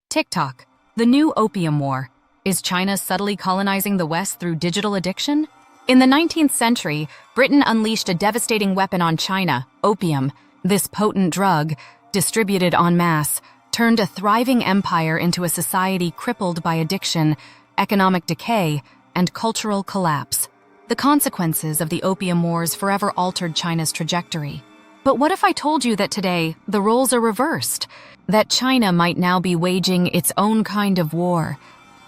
TikTok, the new opium war. Is China subtly colonizing the West through digital addiction? In the 19th century, Britain unleashed a devastating weapon on China, opium. This potent drug, distributed en masse, turned a thriving empire into a society crippled by addiction, economic decay, and cultural collapse. The consequences of the opium wars forever altered China's trajectory. But what if I told you that today, the roles are reversed? That China might now be waging its own kind of war,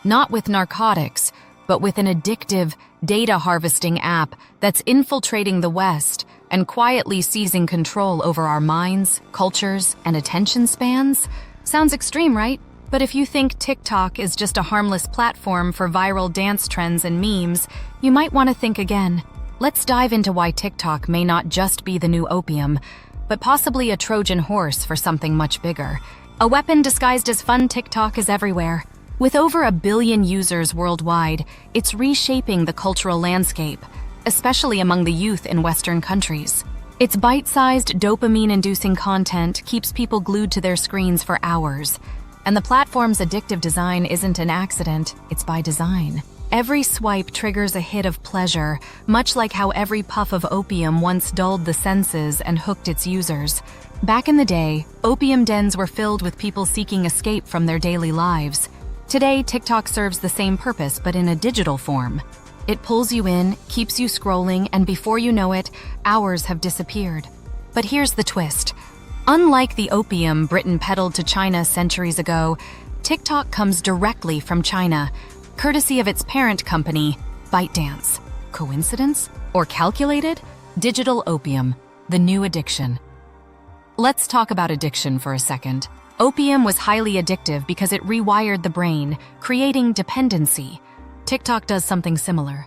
not with narcotics, but with an addictive, data-harvesting app that's infiltrating the West and quietly seizing control over our minds, cultures, and attention spans? Sounds extreme, right? But if you think TikTok is just a harmless platform for viral dance trends and memes, you might want to think again. Let's dive into why TikTok may not just be the new opium, but possibly a Trojan horse for something much bigger. A weapon disguised as fun. TikTok is everywhere. With over 1 billion users worldwide, it's reshaping the cultural landscape, especially among the youth in Western countries. Its bite-sized, dopamine-inducing content keeps people glued to their screens for hours. And the platform's addictive design isn't an accident, it's by design. Every swipe triggers a hit of pleasure, much like how every puff of opium once dulled the senses and hooked its users. Back in the day, opium dens were filled with people seeking escape from their daily lives. Today, TikTok serves the same purpose, but in a digital form. It pulls you in, keeps you scrolling, and before you know it, hours have disappeared. But here's the twist. Unlike the opium Britain peddled to China centuries ago, TikTok comes directly from China, courtesy of its parent company, ByteDance. Coincidence? Or calculated? Digital opium, the new addiction. Let's talk about addiction for a second. Opium was highly addictive because it rewired the brain, creating dependency. TikTok does something similar.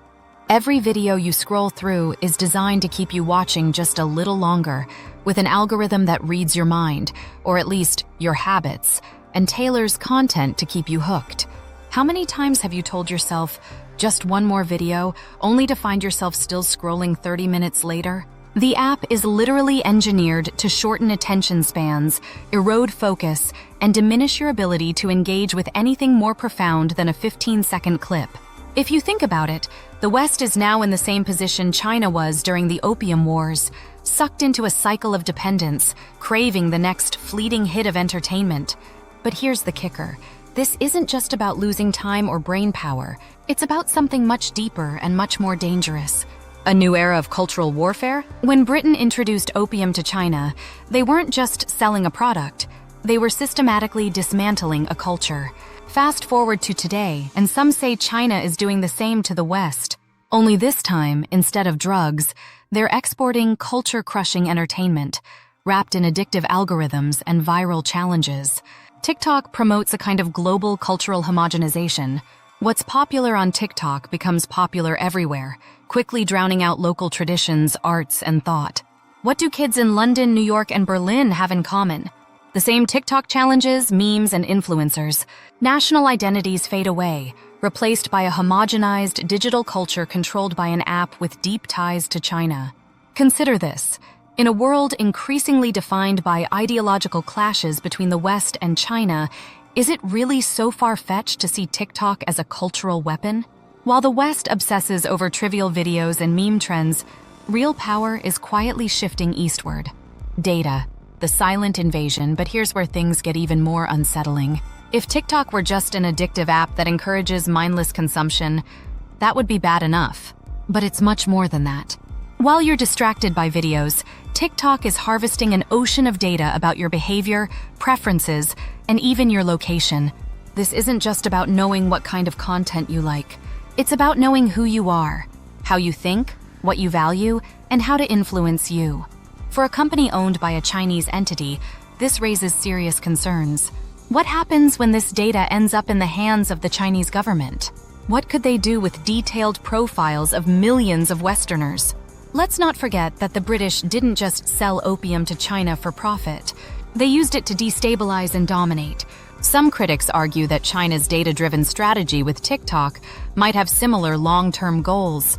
Every video you scroll through is designed to keep you watching just a little longer, with an algorithm that reads your mind, or at least your habits, and tailors content to keep you hooked. How many times have you told yourself, just one more video, only to find yourself still scrolling 30 minutes later? The app is literally engineered to shorten attention spans, erode focus, and diminish your ability to engage with anything more profound than a 15-second clip. If you think about it, the West is now in the same position China was during the opium wars, sucked into a cycle of dependence, craving the next fleeting hit of entertainment. But here's the kicker. This isn't just about losing time or brain power. It's about something much deeper and much more dangerous. A new era of cultural warfare? When Britain introduced opium to China, they weren't just selling a product. They were systematically dismantling a culture. Fast forward to today, and some say China is doing the same to the West. Only this time, instead of drugs, they're exporting culture-crushing entertainment, wrapped in addictive algorithms and viral challenges. TikTok promotes a kind of global cultural homogenization. What's popular on TikTok becomes popular everywhere, quickly drowning out local traditions, arts, and thought. What do kids in London, New York, and Berlin have in common? The same TikTok challenges, memes, and influencers. National identities fade away, replaced by a homogenized digital culture controlled by an app with deep ties to China. Consider this. In a world increasingly defined by ideological clashes between the West and China, is it really so far-fetched to see TikTok as a cultural weapon? While the West obsesses over trivial videos and meme trends, real power is quietly shifting eastward. Data, the silent invasion, but here's where things get even more unsettling. If TikTok were just an addictive app that encourages mindless consumption, that would be bad enough. But it's much more than that. While you're distracted by videos, TikTok is harvesting an ocean of data about your behavior, preferences, and even your location. This isn't just about knowing what kind of content you like. It's about knowing who you are, how you think, what you value, and how to influence you. For a company owned by a Chinese entity, this raises serious concerns. What happens when this data ends up in the hands of the Chinese government? What could they do with detailed profiles of millions of Westerners? Let's not forget that the British didn't just sell opium to China for profit. They used it to destabilize and dominate. Some critics argue that China's data-driven strategy with TikTok might have similar long-term goals,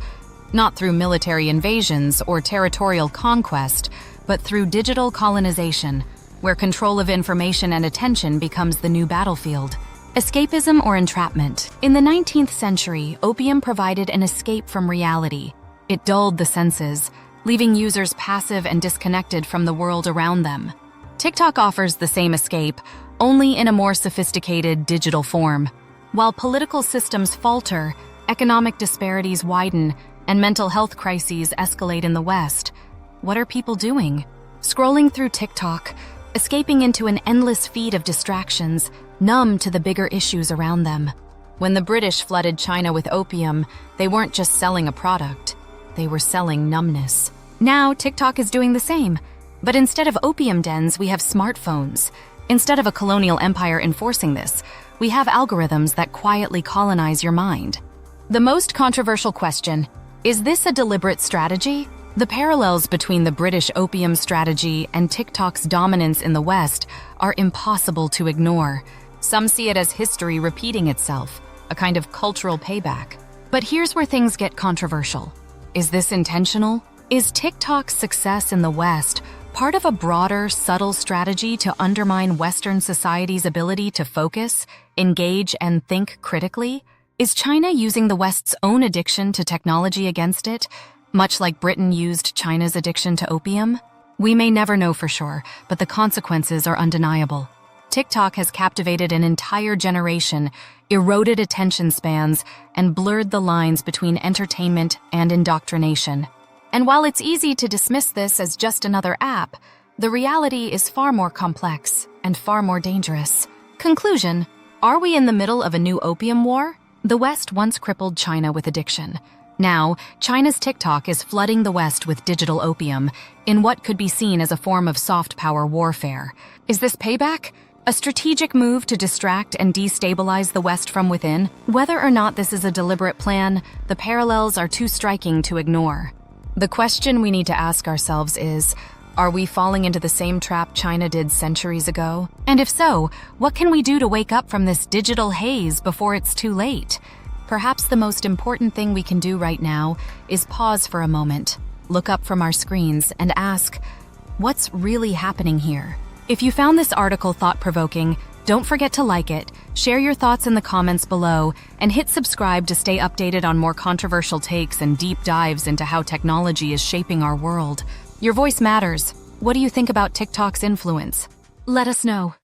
not through military invasions or territorial conquest, but through digital colonization, where control of information and attention becomes the new battlefield. Escapism or entrapment? In the 19th century, opium provided an escape from reality. It dulled the senses, leaving users passive and disconnected from the world around them. TikTok offers the same escape, only in a more sophisticated digital form. While political systems falter, economic disparities widen, and mental health crises escalate in the West, what are people doing? Scrolling through TikTok, escaping into an endless feed of distractions, numb to the bigger issues around them. When the British flooded China with opium, they weren't just selling a product, they were selling numbness. Now, TikTok is doing the same. But instead of opium dens, we have smartphones. Instead of a colonial empire enforcing this, we have algorithms that quietly colonize your mind. The most controversial question, is this a deliberate strategy? The parallels between the British opium strategy and TikTok's dominance in the West are impossible to ignore. Some see it as history repeating itself, a kind of cultural payback. But here's where things get controversial. Is this intentional? Is TikTok's success in the West part of a broader, subtle strategy to undermine Western society's ability to focus, engage, and think critically? Is China using the West's own addiction to technology against it, much like Britain used China's addiction to opium? We may never know for sure, but the consequences are undeniable. TikTok has captivated an entire generation, eroded attention spans, and blurred the lines between entertainment and indoctrination. And while it's easy to dismiss this as just another app, the reality is far more complex and far more dangerous. Conclusion: are we in the middle of a new opium war? The West once crippled China with addiction. Now, China's TikTok is flooding the West with digital opium in what could be seen as a form of soft power warfare. Is this payback? A strategic move to distract and destabilize the West from within? Whether or not this is a deliberate plan, the parallels are too striking to ignore. The question we need to ask ourselves is, are we falling into the same trap China did centuries ago? And if so, what can we do to wake up from this digital haze before it's too late? Perhaps the most important thing we can do right now is pause for a moment, look up from our screens, and ask, what's really happening here? If you found this article thought-provoking, don't forget to like it, share your thoughts in the comments below, and hit subscribe to stay updated on more controversial takes and deep dives into how technology is shaping our world. Your voice matters. What do you think about TikTok's influence? Let us know.